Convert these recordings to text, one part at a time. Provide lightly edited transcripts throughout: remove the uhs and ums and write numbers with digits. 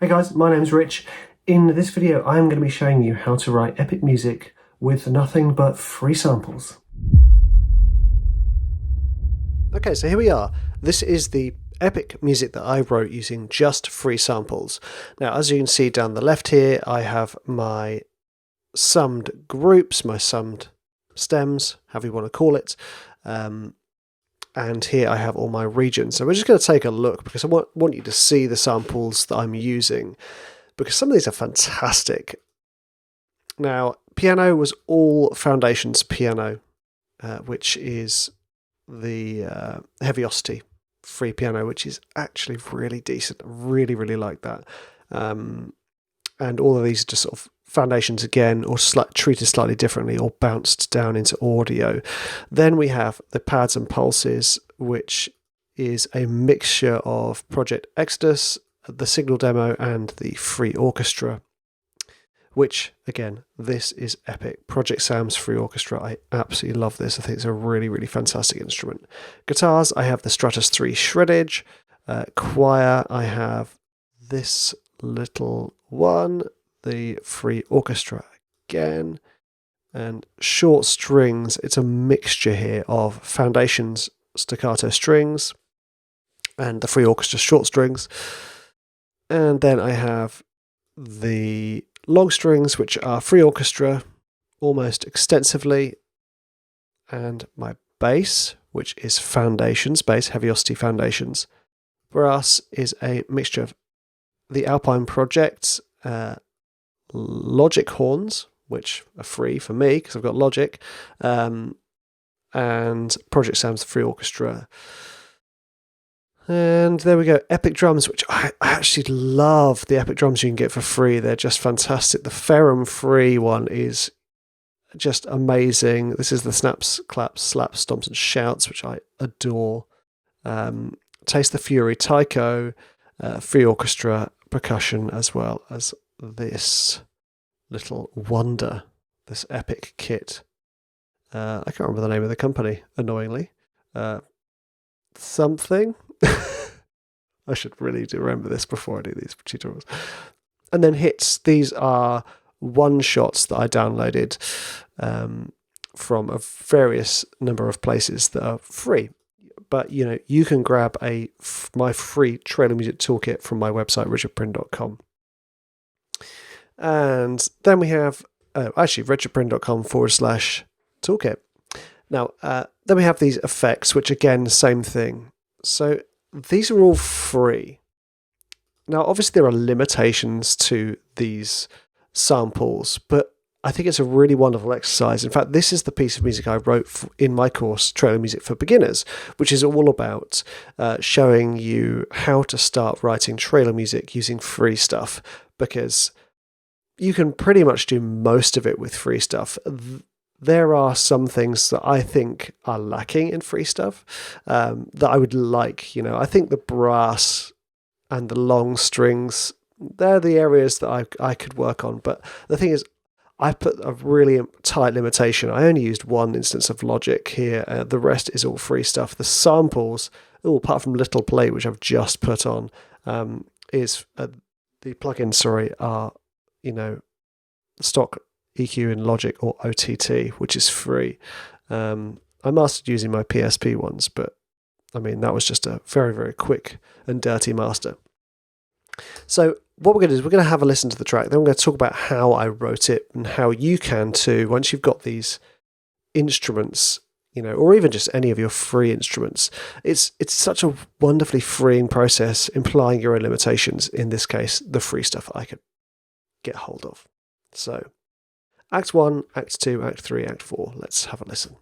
Hey guys, my name's Rich. In this video, I'm going to be showing you how to write epic music with nothing but free samples. Okay, so here we are. This is the epic music that I wrote using just free samples. Now, as you can see down the left here, I have my summed groups, my summed stems, however you want to call it. And here I have all my regions. So we're just going to take a look because I want you to see the samples that I'm using, because some of these are fantastic. Now, piano was all Foundations piano, which is the Heaviosity free piano, which is actually really decent. I really, really like that. And all of these are just sort of Foundations again, or treated slightly differently, or bounced down into audio. Then we have the Pads and Pulses, which is a mixture of Project Exodus, the Signal demo, and the Free Orchestra, which, again, this is epic. Project Sam's Free Orchestra, I absolutely love this. I think it's a really, really fantastic instrument. Guitars, I have the Stratus 3 Shreddage. Choir, I have this little one, the Free Orchestra again. And short strings, it's a mixture here of Foundations staccato strings and the Free Orchestra short strings. And then I have the long strings, which are Free Orchestra almost extensively, and my bass, which is Foundations bass, Heaviosity Foundations. Brass is a mixture of the Alpine Project, Logic horns, which are free for me because I've got Logic, and Project Sam's Free Orchestra. And there we go, epic drums, which I actually love the epic drums you can get for free. They're just fantastic. The Ferrum free one is just amazing. This is the Snaps, Claps, Slaps, Stomps and Shouts, which I adore. Taste the Fury Taiko, Free Orchestra percussion, as well as this little wonder, this epic kit. I can't remember the name of the company, annoyingly. Something. I should really remember this before I do these tutorials. And then hits. These are one-shots that I downloaded from a various number of places that are free. But, you can grab my free trailer music toolkit from my website, richardpryn.com. And then we have, richardpryn.com/toolkit. Now, then we have these effects, which again, same thing. So these are all free. Now, obviously there are limitations to these samples, but I think it's a really wonderful exercise. In fact, this is the piece of music I wrote in my course, Trailer Music for Beginners, which is all about showing you how to start writing trailer music using free stuff, because you can pretty much do most of it with free stuff. There are some things that I think are lacking in free stuff that I would like. I think the brass and the long strings, they're the areas that I could work on. But the thing is, I put a really tight limitation. I only used one instance of Logic here. The rest is all free stuff. The samples, apart from Little Play, which I've just put on, the plugins, are, stock EQ in Logic or OTT, which is free. I mastered using my PSP ones, but that was just a very, very quick and dirty master. So what we're going to do is we're going to have a listen to the track. Then we're going to talk about how I wrote it and how you can too, once you've got these instruments, or even just any of your free instruments. It's such a wonderfully freeing process, implying your own limitations. In this case, the free stuff I could get hold of. So Act 1, Act 2, Act 3, Act 4. Let's have a listen.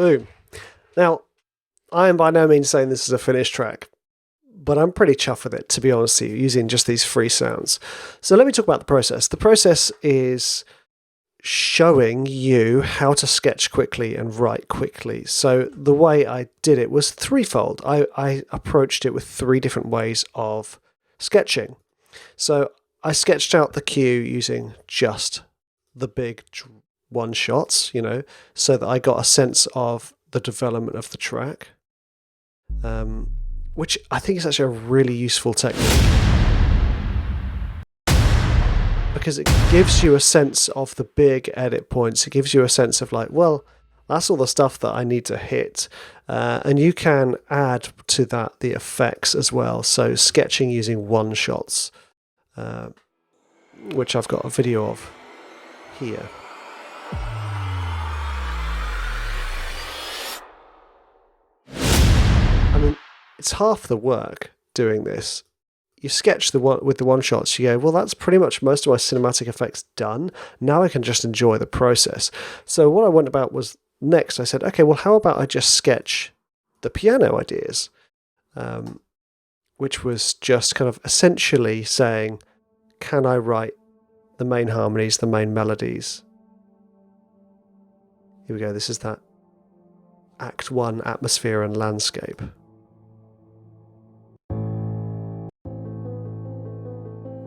Boom. Now, I am by no means saying this is a finished track, but I'm pretty chuffed with it, to be honest with you, using just these free sounds. So let me talk about the process. The process is showing you how to sketch quickly and write quickly. So the way I did it was threefold. I approached it with 3 different ways of sketching. So I sketched out the cue using just the big one-shots, so that I got a sense of the development of the track, which I think is actually a really useful technique, because it gives you a sense of the big edit points. It gives you a sense of like, well, that's all the stuff that I need to hit. And you can add to that the effects as well. So sketching using one-shots, which I've got a video of here. I mean, it's half the work doing this. You sketch with the one-shots, you go, well, that's pretty much most of my cinematic effects done. Now I can just enjoy the process. So what I went about was next, I said, okay, well, how about I just sketch the piano ideas? Which was just kind of essentially saying, can I write the main harmonies, the main melodies? Here we go, this is that Act 1 atmosphere and landscape.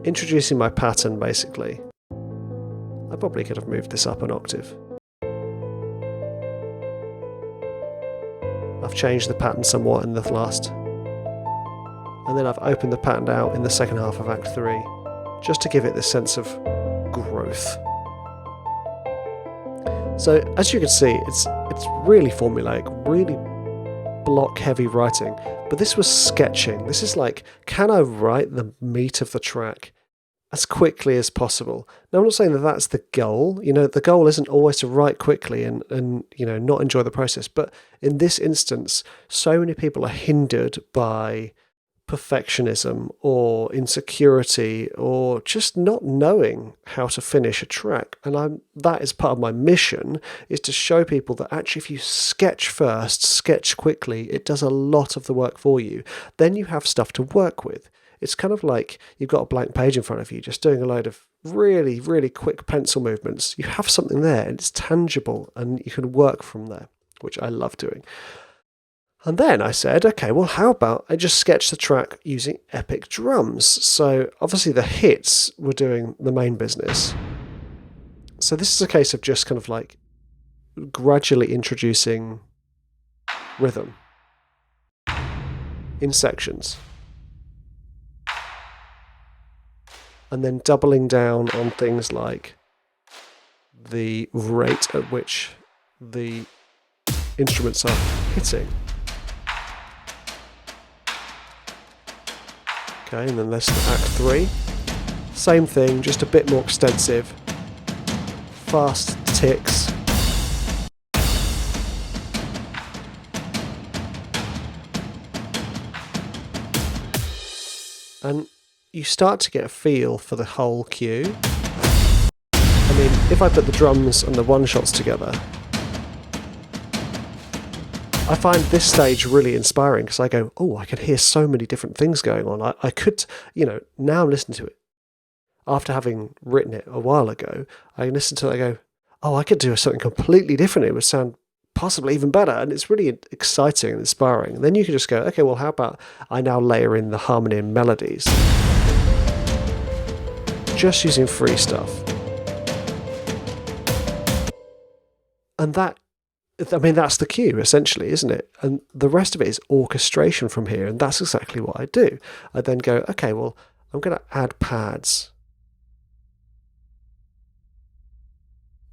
Introducing my pattern, basically. I probably could have moved this up an octave. I've changed the pattern somewhat in the last. And then I've opened the pattern out in the second half of Act 3, just to give it this sense of growth. So, as you can see, it's really formulaic, really block-heavy writing. But this was sketching. This is like, can I write the meat of the track as quickly as possible? Now, I'm not saying that that's the goal. The goal isn't always to write quickly and not enjoy the process. But in this instance, so many people are hindered by perfectionism or insecurity or just not knowing how to finish a track. And that is part of my mission, is to show people that actually if you sketch first, sketch quickly, it does a lot of the work for you. Then you have stuff to work with. It's kind of like you've got a blank page in front of you, just doing a load of really, really quick pencil movements. You have something there and it's tangible and you can work from there, which I love doing. And then I said, okay, well, how about I just sketch the track using epic drums? So obviously the hits were doing the main business. So this is a case of just kind of like gradually introducing rhythm in sections. And then doubling down on things like the rate at which the instruments are hitting. Okay, and then there's Act 3. Same thing, just a bit more extensive. Fast ticks. And you start to get a feel for the whole cue. I mean, if I put the drums and the one-shots together, I find this stage really inspiring because I go, oh, I can hear so many different things going on. I could, now I'm listening to it. After having written it a while ago, I can listen to it and I go, oh, I could do something completely different. It would sound possibly even better. And it's really exciting and inspiring. And then you can just go, okay, well, how about I now layer in the harmony and melodies? Just using free stuff. And that's the cue, essentially, isn't it? And the rest of it is orchestration from here, and that's exactly what I do. I then go, okay, well, I'm going to add pads.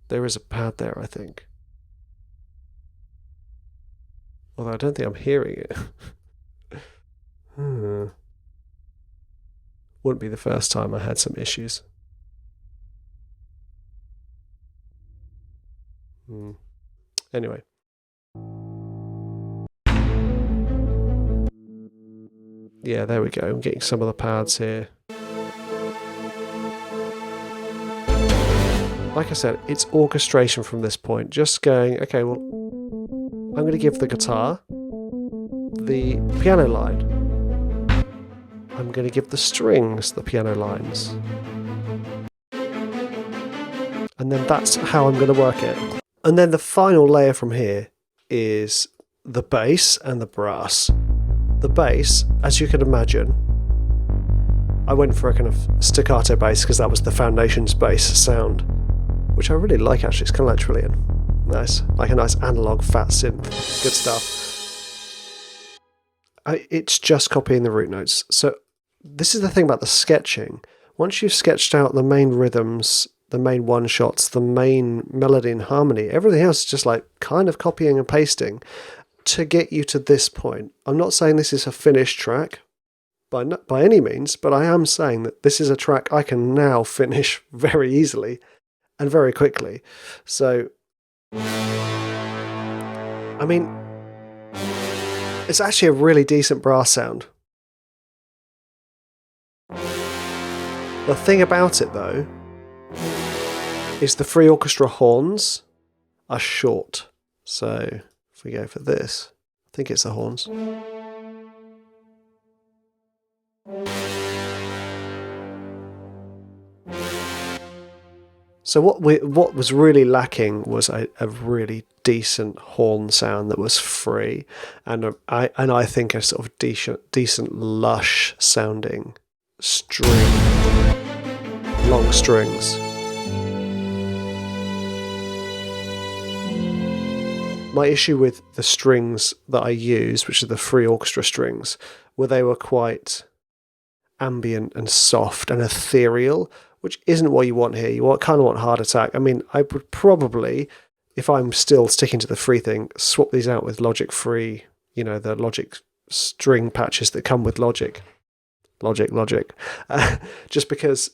There is a pad there, I think. Although I don't think I'm hearing it. Wouldn't be the first time I had some issues. Anyway. Yeah, there we go. I'm getting some of the pads here. Like I said, it's orchestration from this point. Just going, okay, well, I'm going to give the guitar the piano line. I'm going to give the strings the piano lines. And then that's how I'm going to work it. And then the final layer from here is the bass and the brass. The bass, as you can imagine, I went for a kind of staccato bass because that was the Foundation's bass sound, which I really like actually. It's kind of like Trillion. Nice. Like a nice analog fat synth. Good stuff. It's just copying the root notes. So this is the thing about the sketching. Once you've sketched out the main rhythms, the main one-shots, the main melody and harmony, everything else is just like kind of copying and pasting to get you to this point. I'm not saying this is a finished track by any means, but I am saying that this is a track I can now finish very easily and very quickly. So, I mean, it's actually a really decent brass sound. The thing about it, though, is the free orchestra horns are short. So if we go for this, I think it's the horns. So what was really lacking was a really decent horn sound that was free, and I think a sort of decent lush sounding long strings. My issue with the strings that I used, which are the free orchestra strings, were they were quite ambient and soft and ethereal, which isn't what you want here. You kind of want hard attack. I mean, I would probably, if I'm still sticking to the free thing, swap these out with Logic free, the Logic string patches that come with Logic. Logic. Just because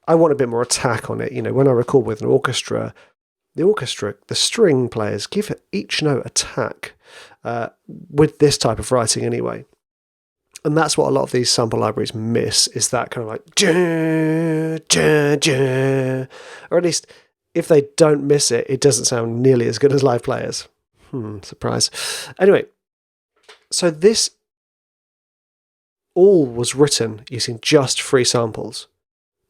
I want a bit more attack on it. When I record with an orchestra, the string players give each note attack with this type of writing anyway. And that's what a lot of these sample libraries miss, is that kind of like, or at least if they don't miss it, it doesn't sound nearly as good as live players. Surprise. Anyway, so this all was written using just free samples.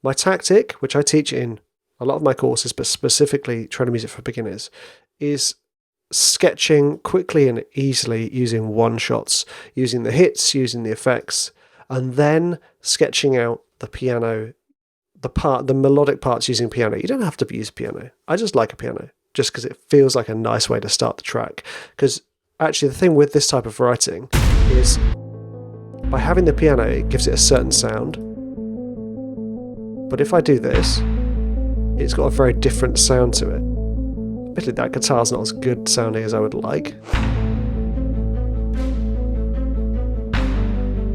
My tactic, which I teach in a lot of my courses, but specifically Training Music for Beginners, is sketching quickly and easily using one-shots, using the hits, using the effects, and then sketching out the piano, the melodic parts using piano. You don't have to use piano. I just like a piano, just because it feels like a nice way to start the track. Because actually the thing with this type of writing is by having the piano, it gives it a certain sound. But if I do this, it's got a very different sound to it. Admittedly, that guitar's not as good sounding as I would like.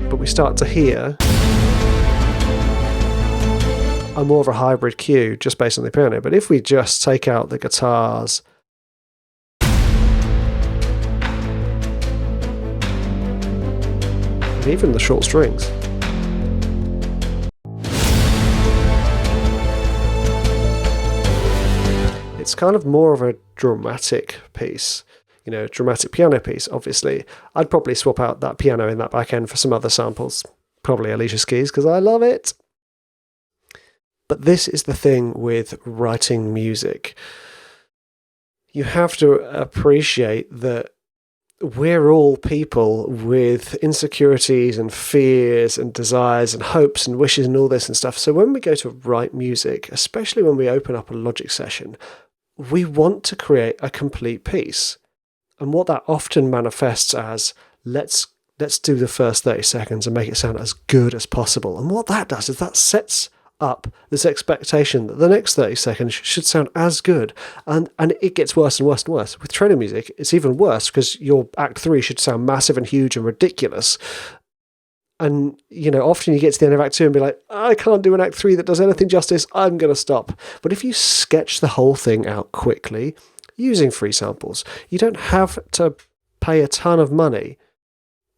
But we start to hear a more of a hybrid cue just based on the piano. But if we just take out the guitars and even the short strings, it's kind of more of a dramatic piece, dramatic piano piece, obviously. I'd probably swap out that piano in that back end for some other samples, probably Alicia Keys, because I love it. But this is the thing with writing music. You have to appreciate that we're all people with insecurities and fears and desires and hopes and wishes and all this and stuff. So when we go to write music, especially when we open up a Logic session, we want to create a complete piece. And what that often manifests as, let's do the first 30 seconds and make it sound as good as possible. And what that does is that sets up this expectation that the next 30 seconds should sound as good. And it gets worse and worse and worse. With training music, it's even worse because your act 3 should sound massive and huge and ridiculous. And, often you get to the end of Act 2 and be like, I can't do an Act 3 that does anything justice, I'm going to stop. But if you sketch the whole thing out quickly, using free samples, you don't have to pay a ton of money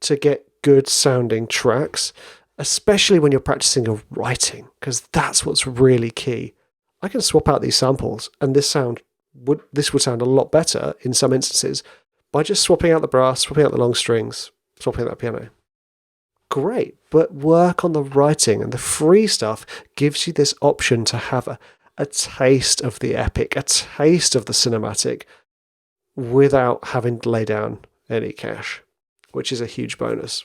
to get good sounding tracks, especially when you're practicing your writing, because that's what's really key. I can swap out these samples and this would sound a lot better in some instances, by just swapping out the brass, swapping out the long strings, swapping out that piano. Great, but work on the writing, and the free stuff gives you this option to have a taste of the epic, a taste of the cinematic, without having to lay down any cash, which is a huge bonus.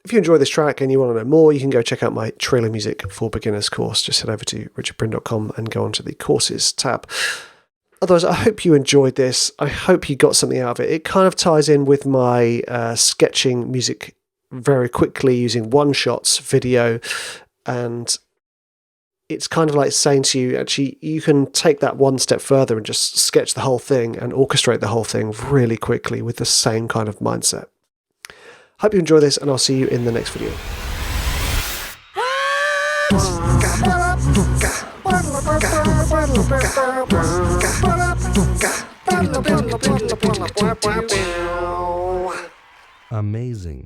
If you enjoy this track and you want to know more, you can go check out my Trailer Music for Beginners course. Just head over to richardbryn.com and go onto the courses tab. Otherwise, I hope you enjoyed this. I hope you got something out of it. It kind of ties in with my sketching music very quickly using one-shots video, and it's kind of like saying to you, actually, you can take that one step further and just sketch the whole thing and orchestrate the whole thing really quickly with the same kind of mindset. Hope you enjoy this, and I'll see you in the next video. Amazing.